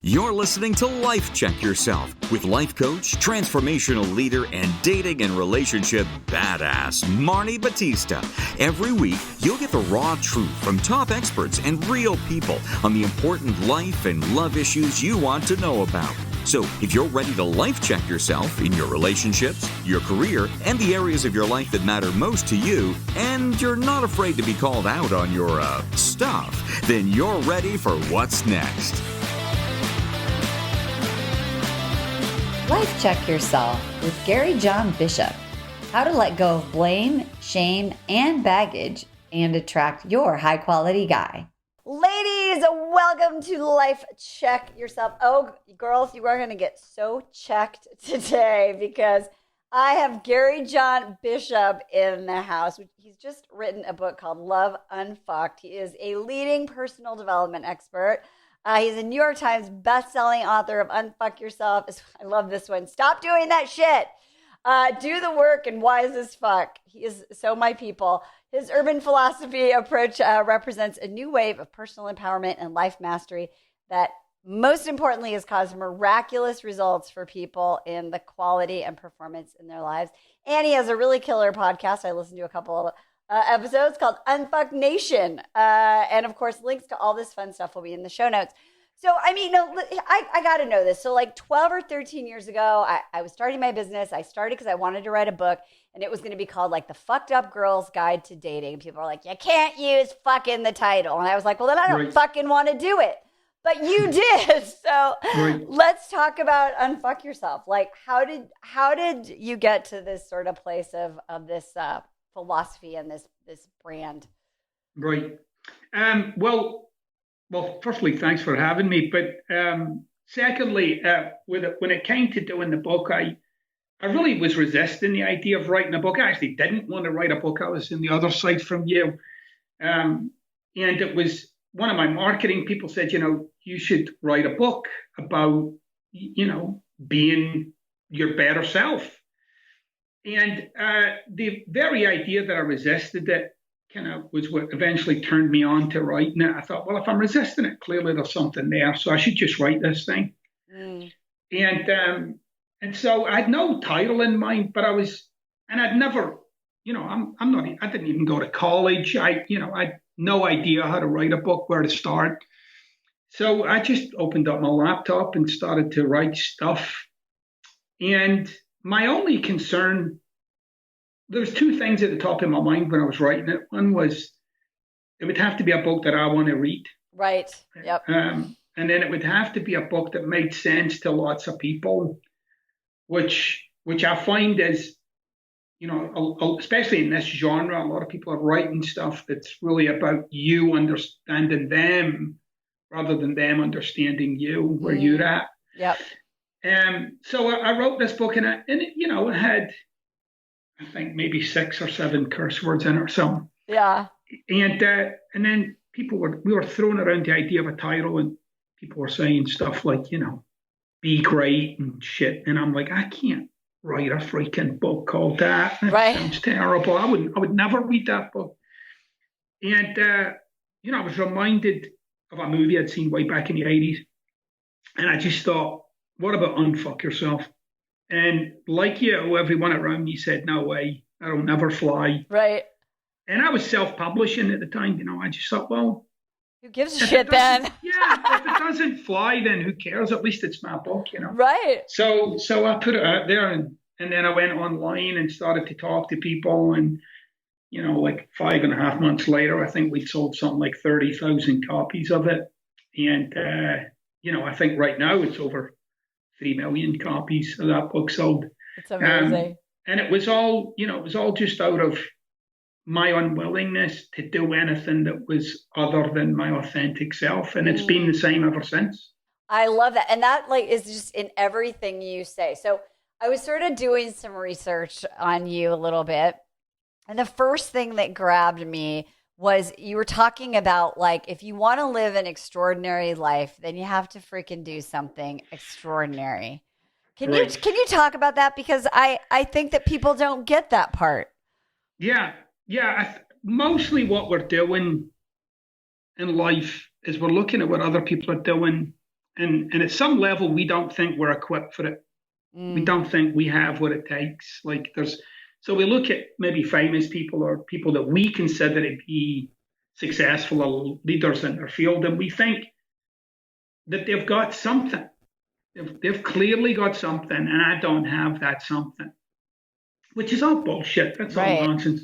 You're listening to Life Check Yourself with life coach, transformational leader, and dating and relationship badass, Marni Batista. Every week, you'll get the raw truth from top experts and real people on the important life and love issues you want to know about. So if you're ready to life check yourself in your relationships, your career, and the areas of your life that matter most to you, and you're not afraid to be called out on your stuff, then you're ready for what's next. Life Check Yourself with Gary John Bishop. How to let go of blame, shame, and baggage and attract your high-quality guy. Ladies, welcome to Life Check Yourself. Oh, girls, you are going to get so checked today because I have Gary John Bishop in the house. He's just written a book called Love Unfucked. He is a leading personal development expert. He's a New York Times best-selling author of Unfuck Yourself. I love this one. Stop doing that shit. Do the work and wise as fuck. He is so my people. His urban philosophy approach represents a new wave of personal empowerment and life mastery that most importantly has caused miraculous results for people in the quality and performance in their lives. And he has a really killer podcast. I listened to a couple of episodes called Unfuck Nation. And of course, links to all this fun stuff will be in the show notes. So, I mean, I got to know this. So like 12 or 13 years ago, I was starting my business. I started because I wanted to write a book, and it was going to be called like The Fucked Up Girl's Guide to Dating. People are like, you can't use fuck in the title. And I was like, well, then I don't fucking want to do it. But you did. So let's talk about Unfuck Yourself. Like, how did you get to this sort of place of this philosophy and this brand? Right. Well, firstly, thanks for having me. But secondly, when it came to doing the book, I really was resisting the idea of writing a book. I actually didn't want to write a book. I was in the other side from you. And it was one of my marketing people said, you should write a book about, being your better self. And the very idea that I resisted it kind of was what eventually turned me on to writing it. I thought, well, if I'm resisting it, clearly there's something there. So I should just write this thing. And so I had no title in mind, but I'd never, I didn't even go to college. I had no idea how to write a book, where to start. So I just opened up my laptop and started to write stuff. And my only concern, there's two things at the top of my mind when I was writing it. One was it would have to be a book that I want to read. Right. Yep. And then it would have to be a book that made sense to lots of people, which I find is, especially in this genre, a lot of people are writing stuff that's really about you understanding them rather than them understanding you, where you're at. Yep. So I wrote this book, and it had, I think, maybe 6 or 7 curse words in it or something. Yeah. And then we were throwing around the idea of a title, and people were saying stuff like, be great and shit. And I'm like, I can't write a freaking book called that. That sounds terrible. I would never read that book. And, I was reminded of a movie I'd seen way back in the 80s. And I just thought, what about Unfuck Yourself? And like you, everyone around me said, no way, that'll never fly. Right. And I was self-publishing at the time. I just thought, well, who gives a shit then? Yeah, if it doesn't fly, then who cares? At least it's my book, Right. So I put it out there, and then I went online and started to talk to people. And, like 5.5 months later, I think we'd sold something like 30,000 copies of it. And, I think right now it's over 3 million copies of that book sold. It's amazing. And it was all, just out of my unwillingness to do anything that was other than my authentic self. And it's been the same ever since. I love that. And that is just in everything you say. So I was sort of doing some research on you a little bit. And the first thing that grabbed me was you were talking about, if you want to live an extraordinary life, then you have to freaking do something extraordinary. Can you talk about that? Because I think that people don't get that part. Yeah. Mostly what we're doing in life is we're looking at what other people are doing and at some level, we don't think we're equipped for it. We don't think we have what it takes. So we look at maybe famous people or people that we consider to be successful leaders in their field, and we think that they've got something. They've clearly got something, and I don't have that something, which is all bullshit. That's all nonsense.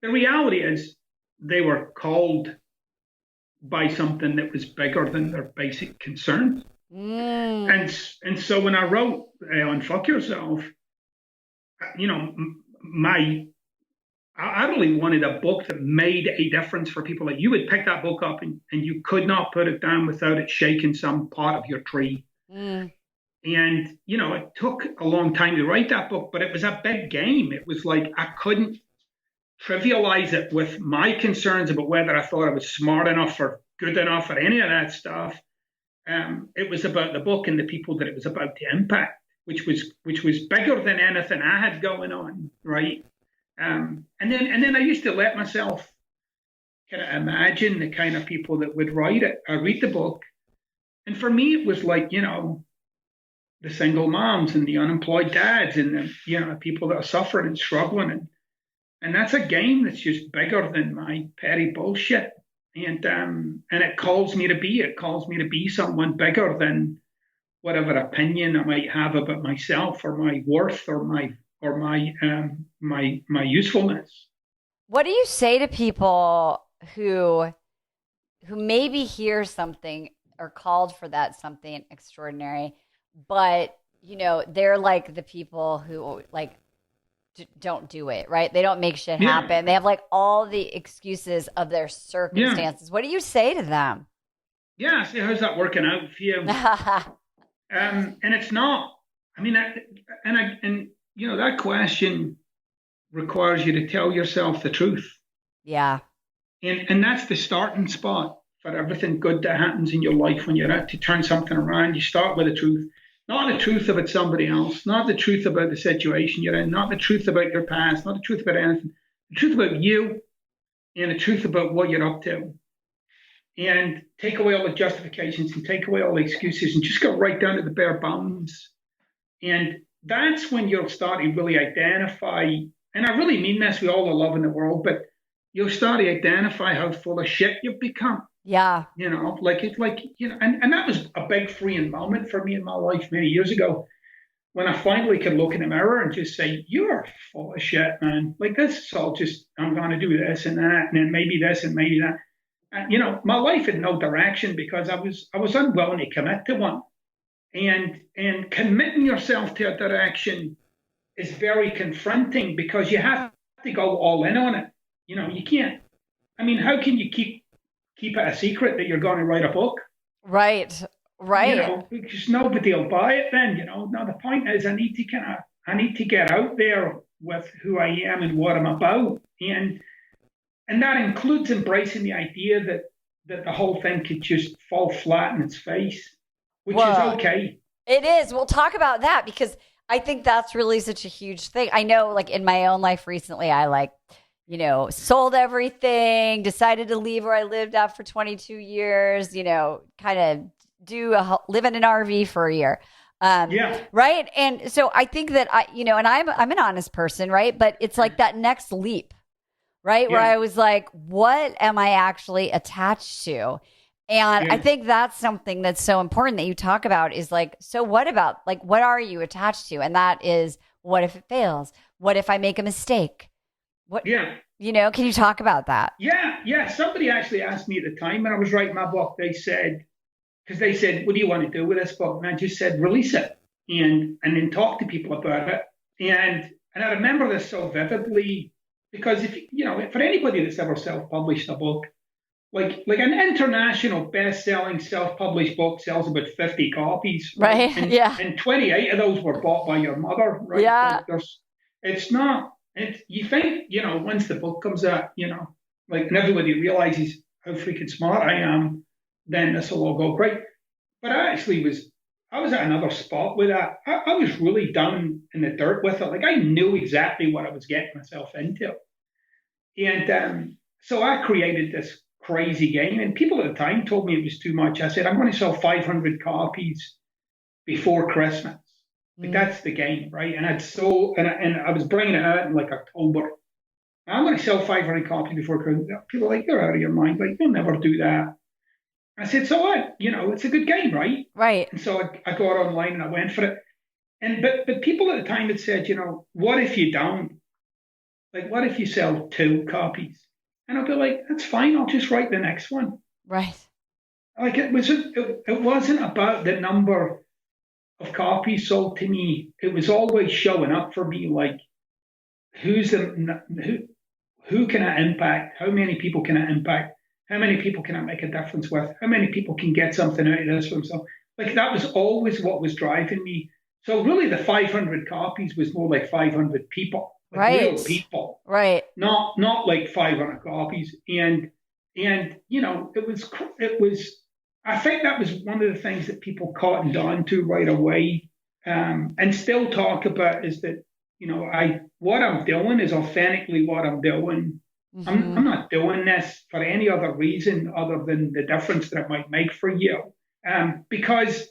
The reality is they were called by something that was bigger than their basic concerns. And so when I wrote Unfuck Yourself, I really wanted a book that made a difference for people. Like, you would pick that book up and you could not put it down without it shaking some part of your tree. And, it took a long time to write that book, but it was a big game. It was like I couldn't trivialize it with my concerns about whether I thought I was smart enough or good enough or any of that stuff. It was about the book and the people that it was about to impact, which was bigger than anything I had going on, right? And then I used to let myself kind of imagine the kind of people that would write it. I read the book, and for me, it was like, the single moms and the unemployed dads and the people that are suffering and struggling, and that's a game that's just bigger than my petty bullshit. And it calls me to be someone bigger than whatever opinion I might have about myself or my worth or my usefulness. What do you say to people who maybe hear something or called for that something extraordinary, but they're like the people who like don't do it, right? They don't make shit happen. They have like all the excuses of their circumstances. What do you say to them? Yeah, see, how's that working out for you? And it's not. I mean, that question requires you to tell yourself the truth. Yeah. And that's the starting spot for everything good that happens in your life. When you're out to turn something around, you start with the truth. Not the truth about somebody else, not the truth about the situation you're in, not the truth about your past, not the truth about anything. The truth about you and the truth about what you're up to. And take away all the justifications and take away all the excuses and just go right down to the bare bones. And that's when you'll start to really identify, and I really mean this with all the love in the world, but you'll start to identify how full of shit you've become. Yeah. And that was a big freeing moment for me in my life many years ago when I finally could look in the mirror and just say, you're full of shit, man. Like, this is all just, I'm going to do this and that, and then maybe this and maybe that. And, my life had no direction because I was unwilling to commit to one. And committing yourself to a direction is very confronting because you have to go all in on it. You can't. I mean, how can you keep it a secret that you're going to write a book? Right. Because nobody will buy it then. Now the point is, I need to get out there with who I am and what I'm about, and that includes embracing the idea that the whole thing could just fall flat in its face, which is okay. It is. We'll talk about that because I think that's really such a huge thing. I know, like, in my own life recently, I sold everything, decided to leave where I lived after 22 years, kind of live in an RV for a year. Right. And so I think that and I'm an honest person, right? But it's like that next leap, right? Yeah. Where I was like, what am I actually attached to? And I think that's something that's so important that you talk about is like, so what about, like, what are you attached to? And that is, what if it fails? What if I make a mistake? What, can you talk about that? Yeah. Somebody actually asked me at the time when I was writing my book, they said, what do you want to do with this book? And I just said, release it and then talk to people about it. And I remember this so vividly because for anybody that's ever self-published a book, like an international best-selling self-published book sells about 50 copies. Right. And 28 of those were bought by your mother. Right. Yeah. You think, once the book comes out, and everybody realizes how freaking smart I am, then this will all go great. But I was at another spot with that. I was really down in the dirt with it. Like, I knew exactly what I was getting myself into. And so I created this crazy game. And people at the time told me it was too much. I said, I'm going to sell 500 copies before Christmas. Like that's the game, right? And I was bringing it out in like October. I'm going to sell 500 copies before Christmas. People are like, you're out of your mind. Like, you'll never do that. I said, so what? It's a good game, right? Right. And so I got online and I went for it. But people at the time had said, what if you don't? Like, what if you sell 2 copies? And I'll be like, that's fine. I'll just write the next one. Right. Like it wasn't about the number of copies sold to me. It was always showing up for me. Like, who can I impact? How many people can I impact? How many people can I make a difference with? How many people can get something out of this for themselves? Like that was always what was driving me. So really, the 500 copies was more like 500 people, like right? Real people, right? Not like 500 copies. And it was. I think that was one of the things that people cottoned on to right away, and still talk about is that what I'm doing is authentically what I'm doing. Mm-hmm. I'm not doing this for any other reason other than the difference that it might make for you. Because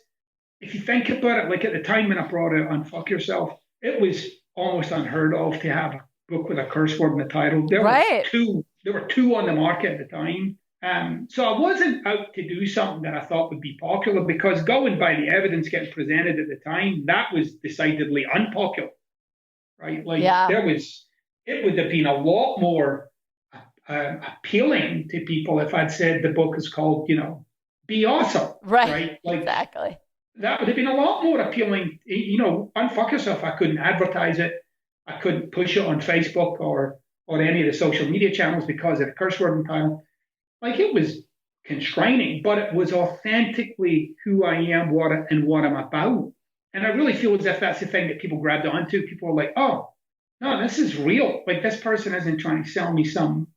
if you think about it, like at the time when I brought out Unfuck Yourself, it was almost unheard of to have a book with a curse word in the title. There were two on the market at the time. So I wasn't out to do something that I thought would be popular, because going by the evidence getting presented at the time, that was decidedly unpopular, right? Like it would have been a lot more appealing to people if I'd said the book is called, Be Awesome, right? Like, exactly. That would have been a lot more appealing. Unfuck Yourself, I couldn't advertise it. I couldn't push it on Facebook or any of the social media channels because of the curse word and title. Like, it was constraining, but it was authentically who I am, what I'm about. And I really feel as if that's the thing that people grabbed onto. People are like, oh, no, this is real. Like, this person isn't trying to sell me some,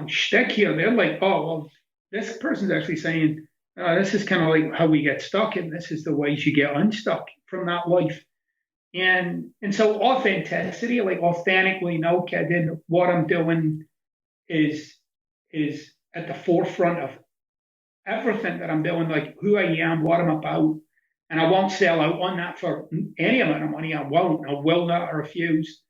shtick here. They're like, oh, well, this person's actually saying, this is kind of like how we get stuck, and this is the ways you get unstuck from that life. And so authenticity, like authentically, no kidding, what I'm doing is at the forefront of everything that I'm doing, like who I am, what I'm about. And I won't sell out on that for any amount of money. I will not, I refuse.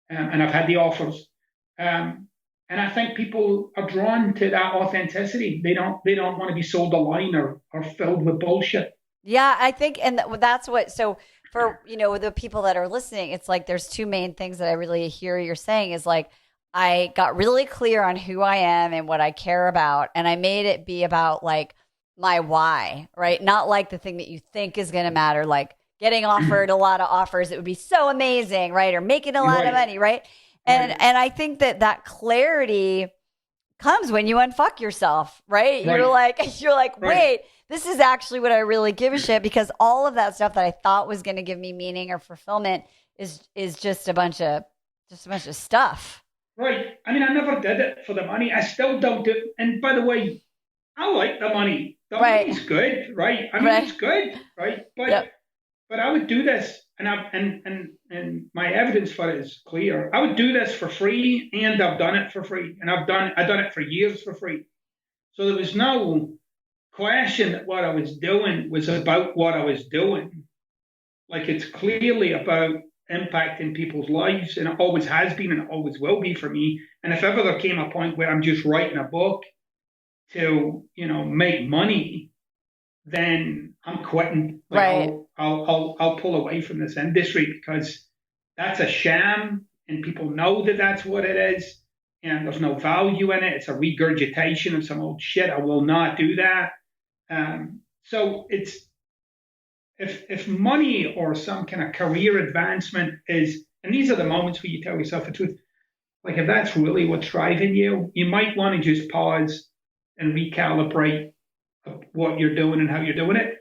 And I've had the offers. And I think people are drawn to that authenticity. They don't want to be sold a line or filled with bullshit. Yeah, I think, and that's what, so for, the people that are listening, it's like, there's 2 main things that I really hear you're saying is like, I got really clear on who I am and what I care about. And I made it be about like my why, right? Not like the thing that you think is going to matter, like getting offered a lot of offers. It would be so amazing, right? Or making a lot of money, right? And I think that clarity comes when you unfuck yourself, right? You're like, wait, this is actually what I really give a shit, because all of that stuff that I thought was going to give me meaning or fulfillment is just a bunch of stuff. Right. I mean, I never did it for the money. I still don't do it. And by the way, I like the money. The money's good, right? I mean, it's good, right? But I would do this, and my evidence for it is clear. I would do this for free, and I've done it for free, and I've done it for years for free. So there was no question that what I was doing was about what I was doing. Like, it's clearly about impacting people's lives, and it always has been, and it always will be for me. And if ever there came a point where I'm just writing a book to make money, then I'm quitting. Like, right. I'll pull away from this industry, because that's a sham, and people know that that's what it is, and there's no value in it. It's a regurgitation of some old shit. I will not do that. So it's if money or some kind of career advancement is, and these are the moments where you tell yourself the truth, like if that's really what's driving you, you might want to just pause and recalibrate what you're doing and how you're doing it.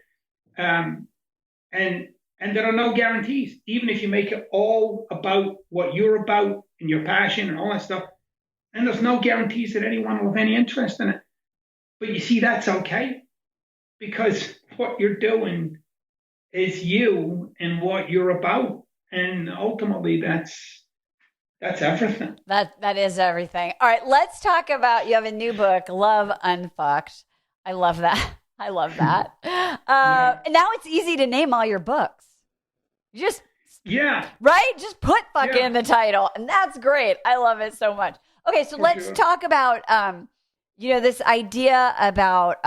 And there are no guarantees. Even if you make it all about what you're about and your passion and all that stuff, and there's no guarantees that anyone will have any interest in it. But you see, that's okay, because what you're doing is you and what you're about. And ultimately, that's That's everything. That is everything. All right, let's talk about, you have a new book, Love Unfucked. I love that. I love that. And now it's easy to name all your books. Just right? Just put fuck in the title. And that's great. I love it so much. Okay, so let's talk about this idea about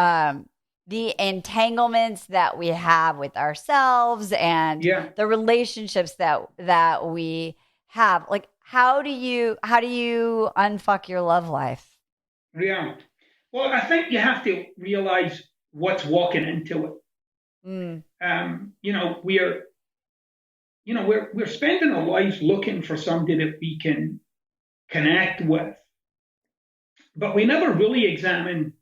the entanglements that we have with ourselves and the relationships that we have. Like, how do you unfuck your love life? Yeah. Well, I think you have to realize what's walking into it. We're spending our lives looking for somebody that we can connect with, but we never really examine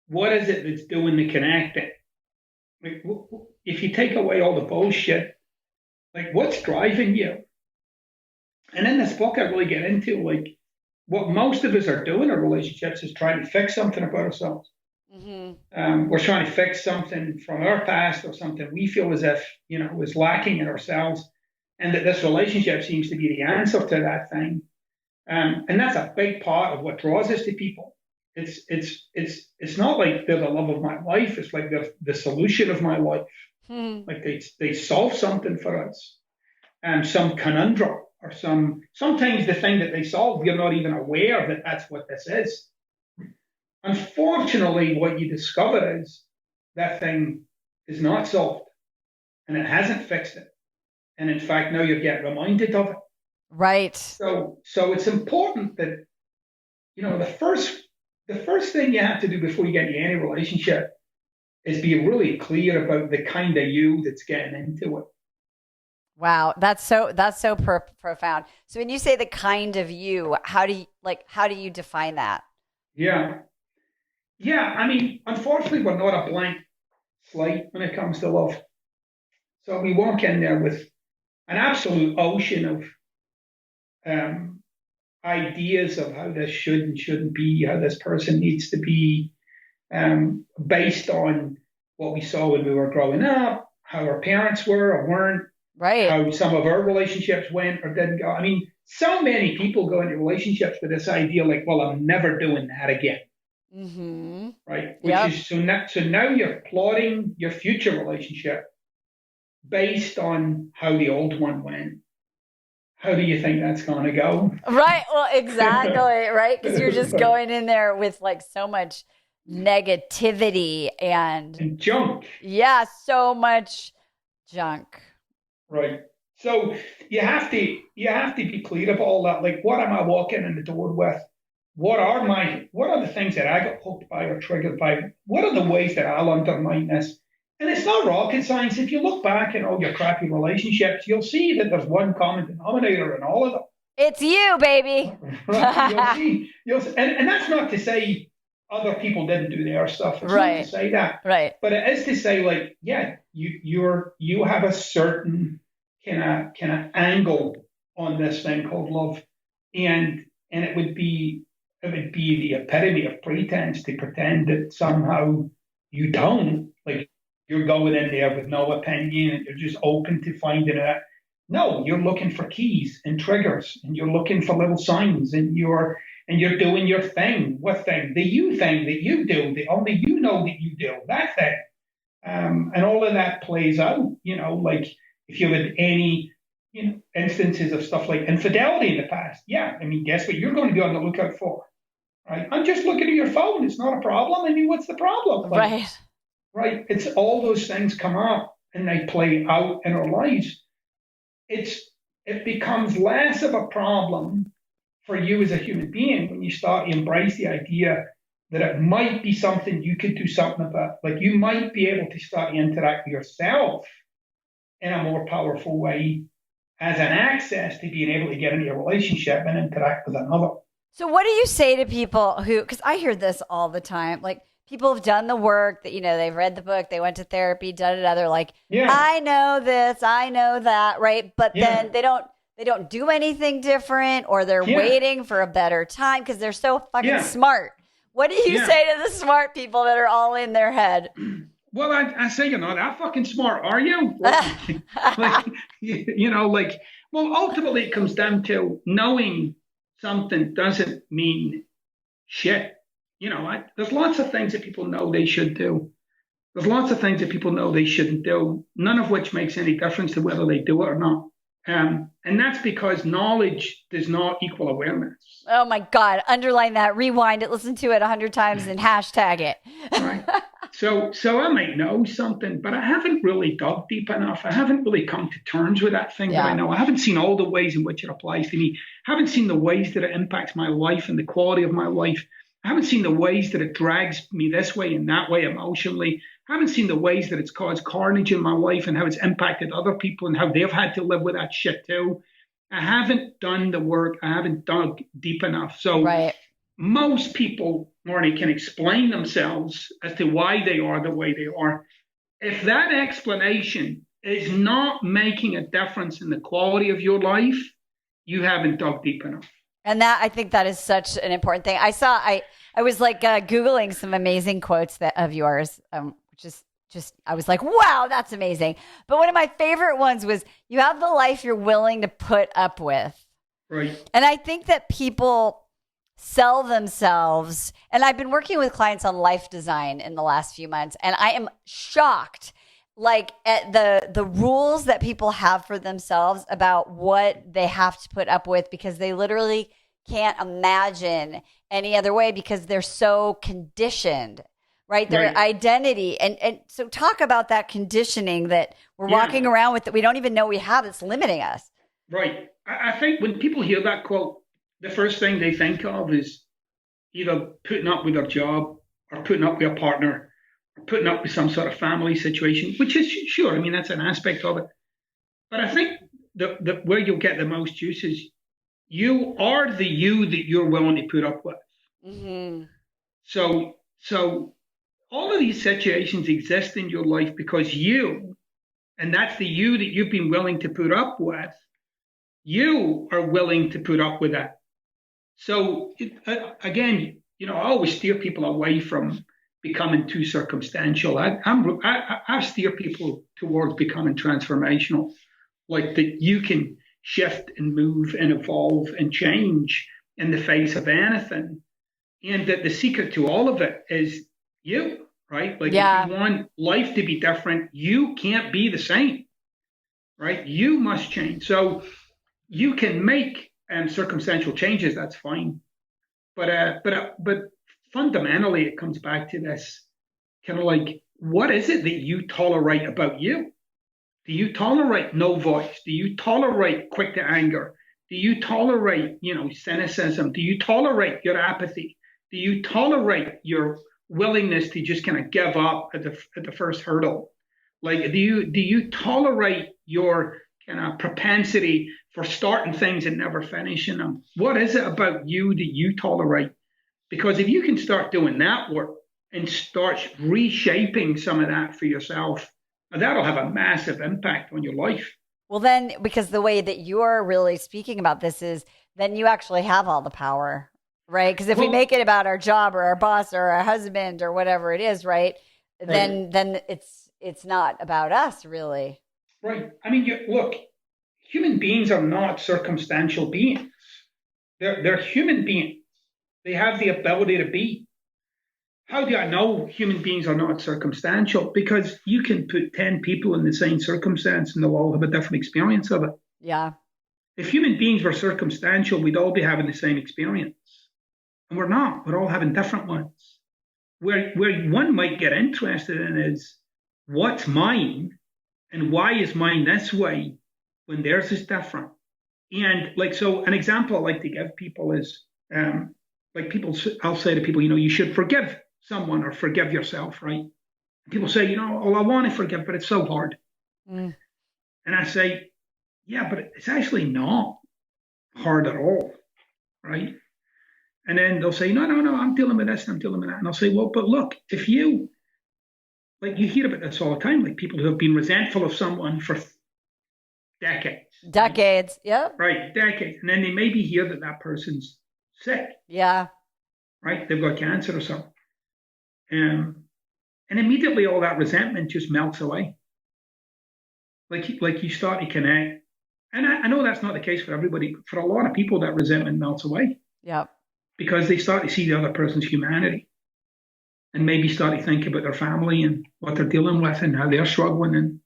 what is it that's doing the connecting. Like, if you take away all the bullshit, like, what's driving you? And in this book, I really get into, like, what most of us are doing in relationships is trying to fix something about ourselves. Mm-hmm. We're trying to fix something from our past or something we feel as if, is lacking in ourselves, and that this relationship seems to be the answer to that thing. And that's a big part of what draws us to people. It's not like they're the love of my life. It's like they're the solution of my life. Like they solve something for us, some conundrum or sometimes the thing that they solve, you're not even aware that that's what this is. Unfortunately, what you discover is that thing is not solved, and it hasn't fixed it. And in fact, now you're getting reminded of it. Right. So it's important that, the first thing you have to do before you get into any relationship is be really clear about the kind of you that's getting into it. Wow, that's so profound. So when you say the kind of you, how do you define that? Yeah. I mean, unfortunately, we're not a blank slate when it comes to love. So we walk in there with an absolute ocean of ideas of how this should and shouldn't be, how this person needs to be, based on what we saw when we were growing up, how our parents were or weren't, right? How some of our relationships went or didn't go. I mean, so many people go into relationships with this idea like, well, I'm never doing that again. Mm-hmm. Right? Which is so now you're plotting your future relationship based on how the old one went. How do you think that's going to go? Right. Well, exactly. Right. Because you're just going in there with like so much negativity and junk. Yeah. So much junk. Right. So you have to be clear about all that. Like, what am I walking in the door with? What are the things that I got hooked by or triggered by? What are the ways that I'll undermine this? And it's not rocket science. If you look back in all your crappy relationships, you'll see that there's one common denominator in all of them. It's you, baby. Right. You'll see. And that's not to say other people didn't do their stuff. It's not to say that. Right. But it is to say, like, yeah, you have a certain kind of angle on this thing called love, and it would be the epitome of pretense to pretend that somehow you don't. Like, you're going in there with no opinion and you're just open to finding it. No, you're looking for keys and triggers, and you're looking for little signs, and you're doing your thing. What thing? The you thing that you do, that only you know that you do, that thing. And all of that plays out, like if you had any, instances of stuff like infidelity in the past. Yeah, I mean, guess what you're going to be on the lookout for, right? I'm just looking at your phone. It's not a problem. I mean, what's the problem? Right. Right. It's all those things come up and they play out in our lives. It becomes less of a problem for you as a human being when you start to embrace the idea that it might be something you could do something about. Like, you might be able to start to interact with yourself in a more powerful way as an access to being able to get into a relationship and interact with another. So what do you say to people who, because I hear this all the time, like, people have done the work that, they've read the book, they went to therapy, they're like, I know this, I know that, right? But then they don't do anything different, or they're waiting for a better time because they're so fucking smart. What do you say to the smart people that are all in their head? Well, I say you're not that fucking smart, are you? Like, well, ultimately it comes down to knowing something doesn't mean shit. There's lots of things that people know they should do. There's lots of things that people know they shouldn't do, none of which makes any difference to whether they do it or not. And that's because knowledge does not equal awareness. Oh my God. Underline that, rewind it, listen to it 100 times and hashtag it. Right. So I might know something, but I haven't really dug deep enough. I haven't really come to terms with that thing that I know. I haven't seen all the ways in which it applies to me. I haven't seen the ways that it impacts my life and the quality of my life. I haven't seen the ways that it drags me this way and that way emotionally. I haven't seen the ways that it's caused carnage in my life and how it's impacted other people and how they've had to live with that shit too. I haven't done the work. I haven't dug deep enough. So most people, Marni, can explain themselves as to why they are the way they are. If that explanation is not making a difference in the quality of your life, you haven't dug deep enough. And I think that is such an important thing. I was like Googling some amazing quotes of yours, which is just, I was like, wow, that's amazing. But one of my favorite ones was, you have the life you're willing to put up with. Right. And I think that people sell themselves. And I've been working with clients on life design in the last few months, and I am shocked like at the rules that people have for themselves about what they have to put up with, because they literally can't imagine any other way because they're so conditioned, right? Their identity. And so talk about that conditioning that we're walking around with that we don't even know we have, that's limiting us. Right. I think when people hear that quote, the first thing they think of is either putting up with their job or putting up with a partner, putting up with some sort of family situation, which is sure. I mean, that's an aspect of it. But I think the where you'll get the most juice is you are the you that you're willing to put up with. Mm-hmm. So all of these situations exist in your life because you, and that's the you that you've been willing to put up with, you are willing to put up with that. So again, I always steer people away from becoming too circumstantial. I steer people towards becoming transformational, like that you can shift and move and evolve and change in the face of anything, and that the secret to all of it is you, right? Like if you want life to be different, you can't be the same, right? You must change. So you can make circumstantial changes. That's fine, but fundamentally, it comes back to this kind of like, what is it that you tolerate about you? Do you tolerate no voice? Do you tolerate quick to anger? Do you tolerate, cynicism? Do you tolerate your apathy? Do you tolerate your willingness to just kind of give up at the first hurdle? Like, do you tolerate your kind of propensity for starting things and never finishing them? What is it about you that you tolerate? Because if you can start doing that work and start reshaping some of that for yourself, that'll have a massive impact on your life. Well, then, because the way that you're really speaking about this is, then you actually have all the power, right? Because if we make it about our job or our boss or our husband or whatever it is, right? Then it's not about us, really. Right. I mean, look, human beings are not circumstantial beings. They're human beings. They have the ability to be. How do I know human beings are not circumstantial? Because you can put 10 people in the same circumstance and they'll all have a different experience of it. Yeah. If human beings were circumstantial, we'd all be having the same experience. And we're not. We're all having different ones. Where one might get interested in is, what's mine and why is mine this way when theirs is different? And so an example I like to give people is, I'll say to people, you should forgive someone or forgive yourself, right? People say, I want to forgive, but it's so hard. And I say, yeah, but it's actually not hard at all, right? And then they'll say, no, I'm dealing with this and I'm dealing with that. And I'll say, well, but look, if you hear about this all the time, like people who have been resentful of someone for decades. Decades, yeah. Right, decades. And then they maybe hear that person's sick. Yeah. Right? They've got cancer or something. And immediately all that resentment just melts away. Like you start to connect. And I know that's not the case for everybody, but for a lot of people, that resentment melts away. Yep. Because they start to see the other person's humanity and maybe start to think about their family and what they're dealing with and how they're struggling.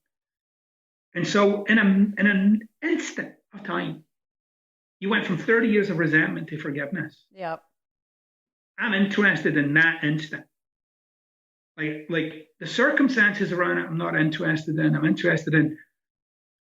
And so in an instant of time, you went from 30 years of resentment to forgiveness. Yep. I'm interested in that instant. Like the circumstances around it, I'm not interested in. I'm interested in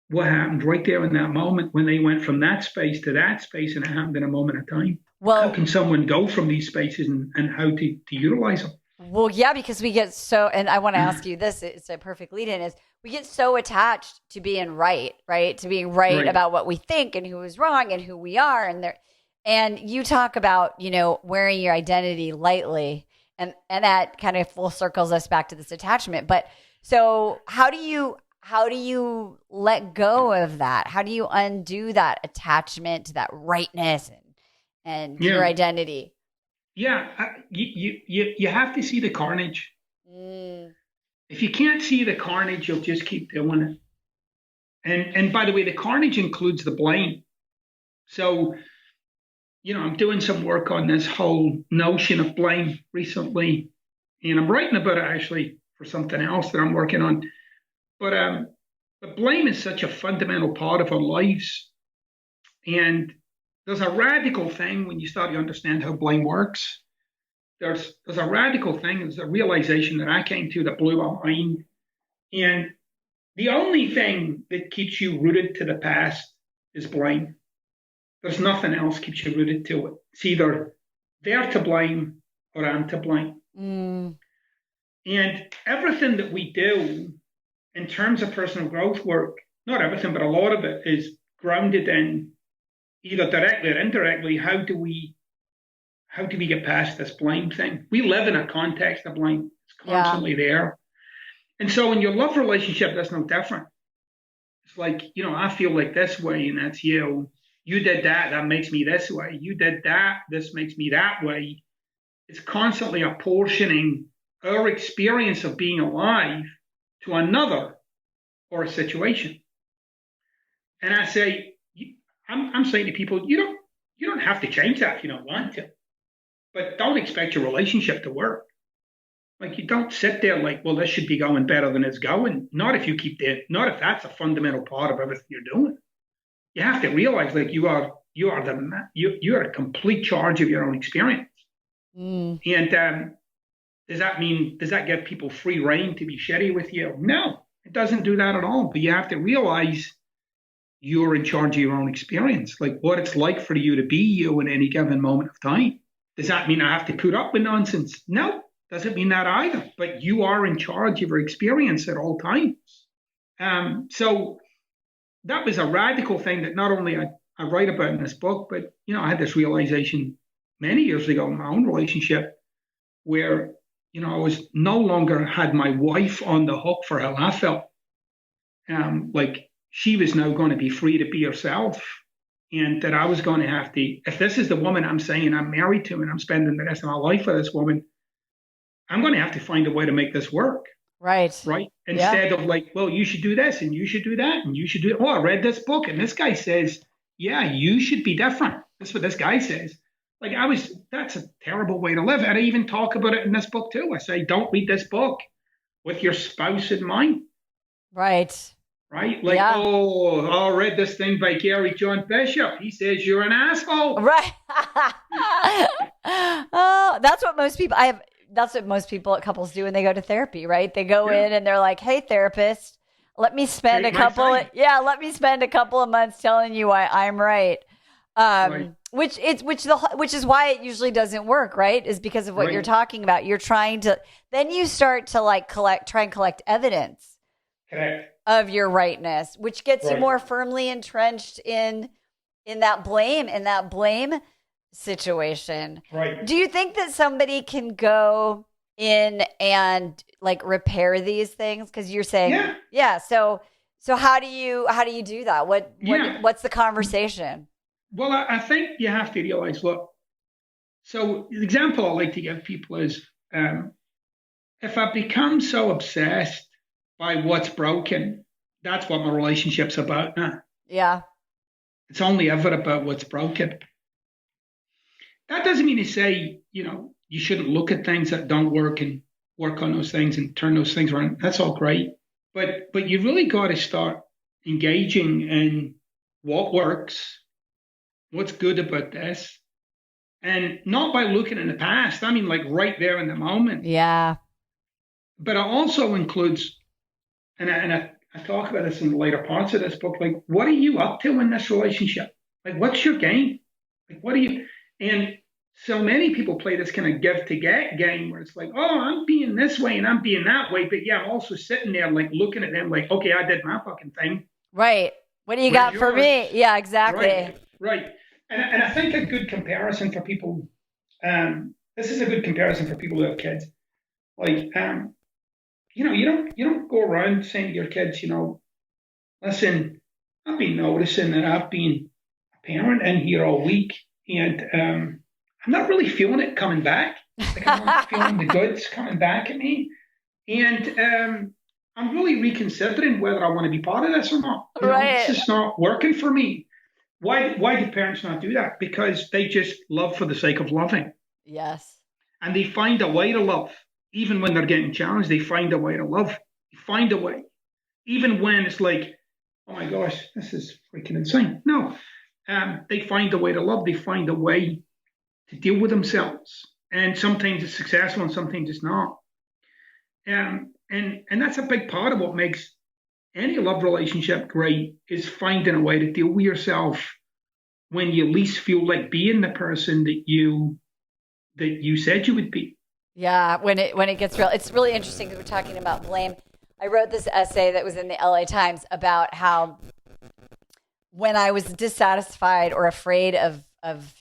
what happened right there in that moment when they went from that space to that space, and it happened in a moment of time. Well, how can someone go from these spaces and how to utilize them? Well, yeah, because we get so, and I want to ask you this, it's a perfect lead in, is we get so attached to being right? To being right about what we think and who is wrong and who we are. And you talk about, wearing your identity lightly, and that kind of full circles us back to this attachment. But so how do you let go of that? How do you undo that attachment to that rightness and your identity? Yeah, you have to see the carnage. If you can't see the carnage, you'll just keep doing it. And by the way, the carnage includes the blame. So, I'm doing some work on this whole notion of blame recently, and I'm writing about it actually for something else that I'm working on. But blame is such a fundamental part of our lives. And there's a radical thing when you start to understand how blame works. There's a radical thing. There's a realization that I came to that blew my mind. And the only thing that keeps you rooted to the past is blame. There's nothing else keeps you rooted to it. It's either they're to blame or I'm to blame. And everything that we do in terms of personal growth work, not everything, but a lot of it is grounded in either directly or indirectly, how do we get past this blame thing? We live in a context of blame. It's constantly there. And so in your love relationship, that's no different. It's like, I feel like this way, and that's you. You did that makes me this way. You did that, this makes me that way. It's constantly apportioning our experience of being alive to another or a situation. And I say, I'm saying to people, you don't have to change that if you don't want to, but don't expect your relationship to work. Like, you don't sit there like, well, this should be going better than it's going. Not if if that's a fundamental part of everything you're doing. You have to realize, like, you are a complete charge of your own experience. And does that give people free rein to be shitty with you? No, it doesn't do that at all. But you have to realize you're in charge of your own experience, like what it's like for you to be you in any given moment of time. Does that mean I have to put up with nonsense? No, doesn't mean that either. But you are in charge of your experience at all times. So that was a radical thing that not only I write about in this book, but I had this realization many years ago in my own relationship where I was no longer had my wife on the hook for how I felt. Like, she was now going to be free to be herself, and that I was going to have to, if this is the woman I'm saying I'm married to and I'm spending the rest of my life with this woman, I'm going to have to find a way to make this work. Right. Instead of like, well, you should do this and you should do that and you should do it. Oh, I read this book and this guy says, yeah, you should be different. That's what this guy says. Like, that's a terrible way to live. And I even talk about it in this book too. I say, don't read this book with your spouse in mind. Right? Like, I read this thing by Gary John Bishop. He says you're an asshole. Right. That's what most people, couples do when they go to therapy, right? They go in and they're like, hey, therapist, let me spend a couple of months telling you why I'm right. Which is why it usually doesn't work, right? Is because of what you're talking about. You're trying to, then you start to try and collect evidence of your rightness, which gets you more firmly entrenched in that blame situation. Right. Do you think that somebody can go in and like repair these things? Because you're saying, So how do you do that? What's the conversation? Well, I think you have to realize, look, so the example I like to give people is if I become so obsessed by what's broken, that's what my relationship's about now. Yeah. It's only ever about what's broken. That doesn't mean to say, you shouldn't look at things that don't work and work on those things and turn those things around. That's all great. But you really got to start engaging in what works, what's good about this, and not by looking in the past. I mean, like right there in the moment. Yeah. But it also includes, and I talk about this in the later parts of this book, like, what are you up to in this relationship? Like, what's your game? Like, what are you? And so many people play this kind of give to get game where it's like, oh, I'm being this way and I'm being that way. But yeah, I'm also sitting there like looking at them like, okay, I did my fucking thing. Right. What do you got for me? Yeah, exactly. Right. And I think a good comparison for people, this is a good comparison for people who have kids. Like, you don't go around saying to your kids, listen, I've been noticing that I've been a parent in here all week, and I'm not really feeling it coming back. Like, I'm not feeling the goods coming back at me, and I'm really reconsidering whether I want to be part of this or not. This is not working for me. Why do parents not do that? Because they just love for the sake of loving. Yes. And they find a way to love. Even when they're getting challenged, they find a way to love. They find a way. Even when it's like, oh my gosh, this is freaking insane. No, they find a way to love. They find a way to deal with themselves. And sometimes it's successful and sometimes it's not. And that's a big part of what makes any love relationship great, is finding a way to deal with yourself when you least feel like being the person that you said you would be. Yeah, when it gets real. It's really interesting because we're talking about blame. I wrote this essay that was in the LA Times about how when I was dissatisfied or afraid of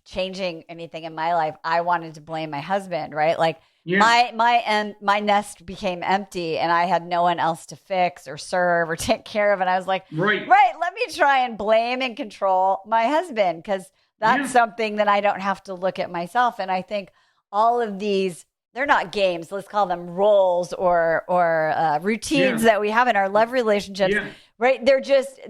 changing anything in my life, I wanted to blame my husband, right? Like my nest became empty and I had no one else to fix or serve or take care of. And I was like, right, let me try and blame and control my husband, because that's something that I don't have to look at myself. And I think all of these, they're not games. Let's call them roles or routines that we have in our love relationships, right? They're just,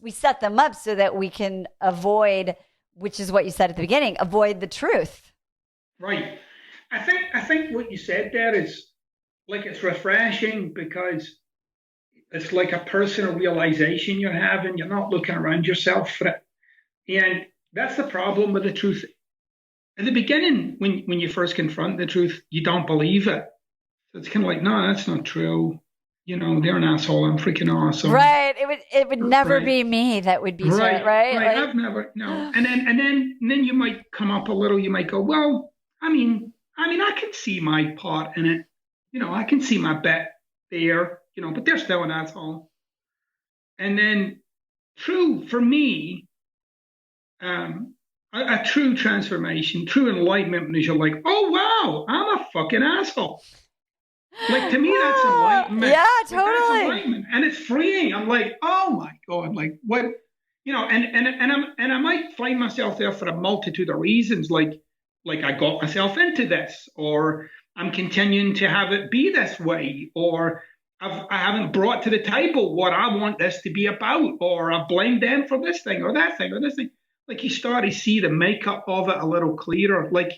we set them up so that we can avoid, which is what you said at the beginning, avoid the truth. Right. I think what you said there is like, it's refreshing because it's like a personal realization you're having. You're not looking around yourself for it. And that's the problem with the truth. In the beginning, when you first confront the truth, you don't believe it. So it's kind of like, no, that's not true. They're an asshole. I'm freaking awesome. Right. It would never be me that would be right. Right. Like, I've never, no. And then you might come up a little. You might go, well, I mean, I can see my part in it. I can see my bet there. But they're still an asshole. And then, for me, a true transformation, true enlightenment is you're like, oh wow, I'm a fucking asshole. Like, to me, that's enlightenment. Yeah, totally. That's enlightenment. And it's freeing. I'm like, oh my God, like what, and I might find myself there for a multitude of reasons, like I got myself into this, or I'm continuing to have it be this way, or I haven't brought to the table what I want this to be about, or I blame them for this thing or that thing or this thing. Like, you start to see the makeup of it a little clearer. Like,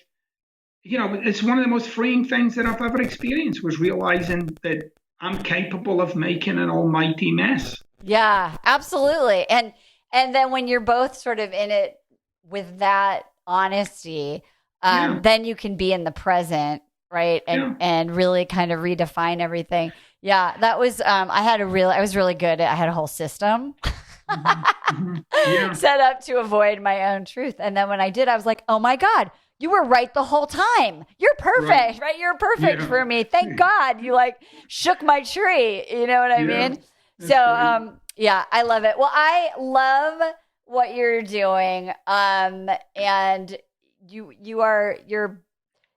it's one of the most freeing things that I've ever experienced, was realizing that I'm capable of making an almighty mess. Yeah, absolutely. And then when you're both sort of in it with that honesty, then you can be in the present, right? And really kind of redefine everything. Yeah, that was, I was really good. I had a whole system. Set up to avoid my own truth. And then when I did, I was like, oh my God, you were right the whole time. You're perfect, right? You're perfect for me. Thank God you shook my tree. You know what I mean? So, I love it. Well, I love what you're doing. And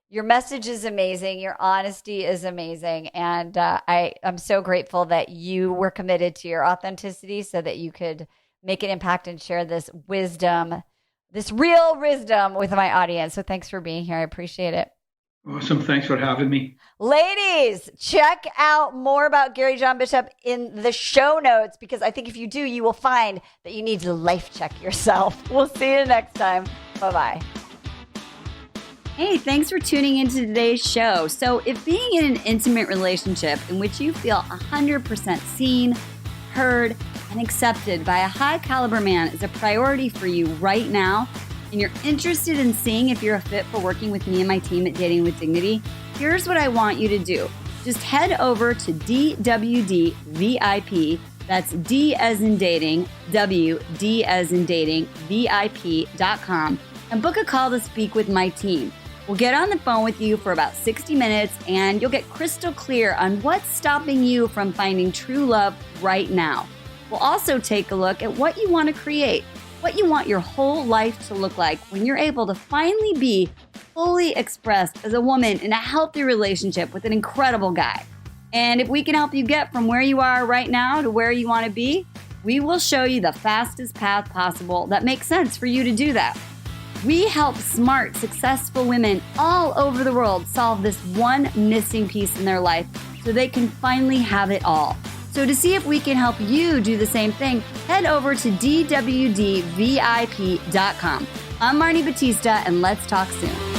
your message is amazing. Your honesty is amazing. And I'm so grateful that you were committed to your authenticity so that you could make an impact and share this wisdom, this real wisdom with my audience. So thanks for being here. I appreciate it. Awesome. Thanks for having me. Ladies, check out more about Gary John Bishop in the show notes, because I think if you do, you will find that you need to life check yourself. We'll see you next time. Bye-bye. Hey, thanks for tuning into today's show. So if being in an intimate relationship in which you feel 100% seen, heard, and accepted by a high caliber man is a priority for you right now, and you're interested in seeing if you're a fit for working with me and my team at Dating with Dignity, here's what I want you to do. Just head over to DWD VIP, that's D as in dating, W, D as in dating, VIP.com, and book a call to speak with my team. We'll get on the phone with you for about 60 minutes, and you'll get crystal clear on what's stopping you from finding true love right now. We'll also take a look at what you want to create, what you want your whole life to look like when you're able to finally be fully expressed as a woman in a healthy relationship with an incredible guy. And if we can help you get from where you are right now to where you want to be, we will show you the fastest path possible that makes sense for you to do that. We help smart, successful women all over the world solve this one missing piece in their life so they can finally have it all. So to see if we can help you do the same thing, head over to DWDVIP.com. I'm Marni Batista, and let's talk soon.